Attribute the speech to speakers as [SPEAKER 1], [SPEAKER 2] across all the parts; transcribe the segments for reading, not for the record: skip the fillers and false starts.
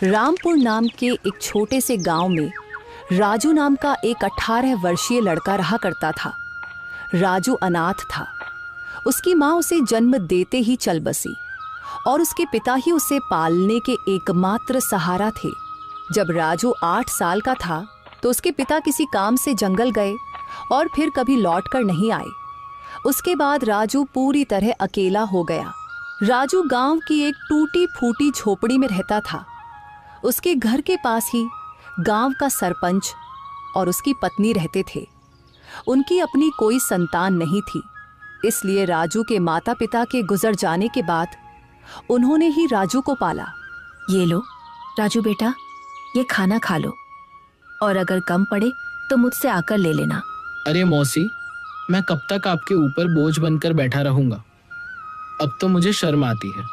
[SPEAKER 1] रामपुर नाम के एक छोटे से गांव में राजू नाम का एक 18 वर्षीय लड़का रहा करता था। राजू अनाथ था। उसकी माँ उसे जन्म देते ही चल बसी और उसके पिता ही उसे पालने के एकमात्र सहारा थे। जब राजू 8 साल का था तो उसके पिता किसी काम से जंगल गए और फिर कभी लौट कर नहीं आए। उसके बाद राजू पूरी तरह अकेला हो गया। राजू गांव की एक टूटी फूटी झोपड़ी में रहता था। उसके घर के पास ही गांव का सरपंच और उसकी पत्नी रहते थे। उनकी अपनी कोई संतान नहीं थी, इसलिए राजू के माता पिता के गुजर जाने के बाद उन्होंने ही राजू को पाला।
[SPEAKER 2] ये लो राजू बेटा, ये खाना खा लो और अगर कम पड़े तो मुझसे आकर ले लेना।
[SPEAKER 3] अरे मौसी, मैं कब तक आपके ऊपर बोझ बनकर बैठा रहूंगा? अब तो मुझे शर्म आती है।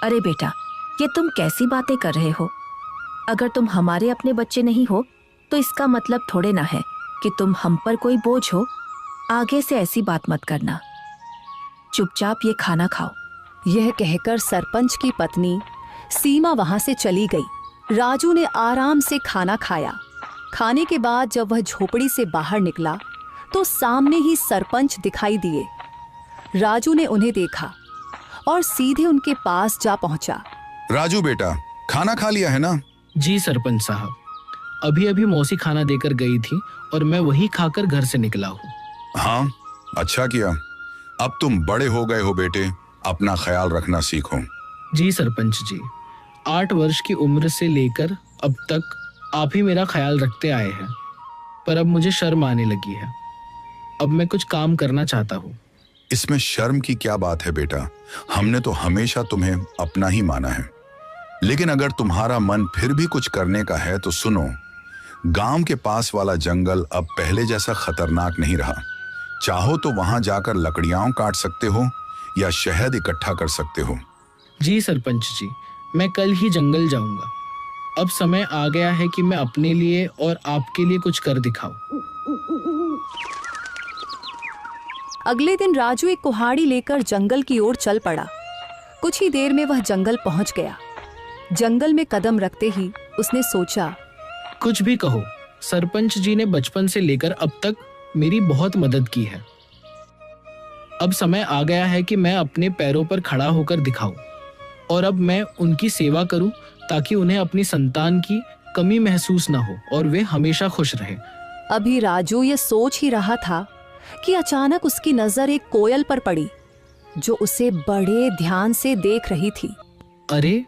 [SPEAKER 2] अरे बेटा, ये तुम कैसी बातें कर रहे हो? अगर तुम हमारे अपने बच्चे नहीं हो तो इसका मतलब थोड़े ना है कि तुम हम पर कोई बोझ हो। आगे से ऐसी बात मत करना। चुपचाप ये खाना खाओ।
[SPEAKER 1] यह कहकर सरपंच की पत्नी सीमा वहां से चली गई। राजू ने आराम से खाना खाया। खाने के बाद जब वह झोपड़ी से बाहर निकला तो सामने ही सरपंच दिखाई दिए। राजू ने उन्हें देखा और सीधे उनके पास जा पहुंचा।
[SPEAKER 4] राजू बेटा, खाना खा लिया है ना?
[SPEAKER 3] जी सरपंच साहब, अभी अभी मौसी खाना देकर गई थी और मैं वही खाकर घर से निकला हूँ।
[SPEAKER 4] हाँ, अच्छा किया। अब तुम बड़े हो गए हो बेटे, अपना ख्याल रखना सीखो।
[SPEAKER 3] जी सरपंच जी, 8 वर्ष की उम्र से लेकर अब तक आप ही मेरा ख्याल रखते आए हैं, पर अब मुझे शर्म आने लगी है। अब मैं कुछ काम करना चाहता हूँ।
[SPEAKER 4] इसमें शर्म की क्या बात है बेटा? हमने तो हमेशा तुम्हें अपना ही माना है। लेकिन अगर तुम्हारा मन फिर भी कुछ करने का है तो सुनो, गांव के पास वाला जंगल अब पहले जैसा खतरनाक नहीं रहा। चाहो तो वहां जाकर लकड़ियां काट सकते हो या शहद इकट्ठा कर सकते हो।
[SPEAKER 3] जी सरपंच जी, मैं कल ही जंगल जाऊंगा। अब समय आ गया है कि मैं अपने लिए और आपके लिए कुछ कर दिखाऊं।
[SPEAKER 1] अगले दिन राजू एक कुल्हाड़ी लेकर जंगल की ओर चल पड़ा। कुछ ही देर में वह जंगल पहुंच गया। जंगल में कदम रखते ही उसने सोचा,
[SPEAKER 3] कुछ भी कहो, सरपंच जी ने बचपन से लेकर अब तक मेरी बहुत मदद की है। अब समय आ गया है कि मैं अपने पैरों पर खड़ा होकर दिखाऊं और अब मैं उनकी सेवा करूं ताकि उन्हें अपनी संतान की कमी महसूस ना हो और वे हमेशा खुश रहें।
[SPEAKER 1] अभी राजू ये सोच ही रहा था कि अचानक उसकी नजर एक कोयल पर पड़ी जो उसे बड़े ध्यान से देख रही थी।
[SPEAKER 3] अरे,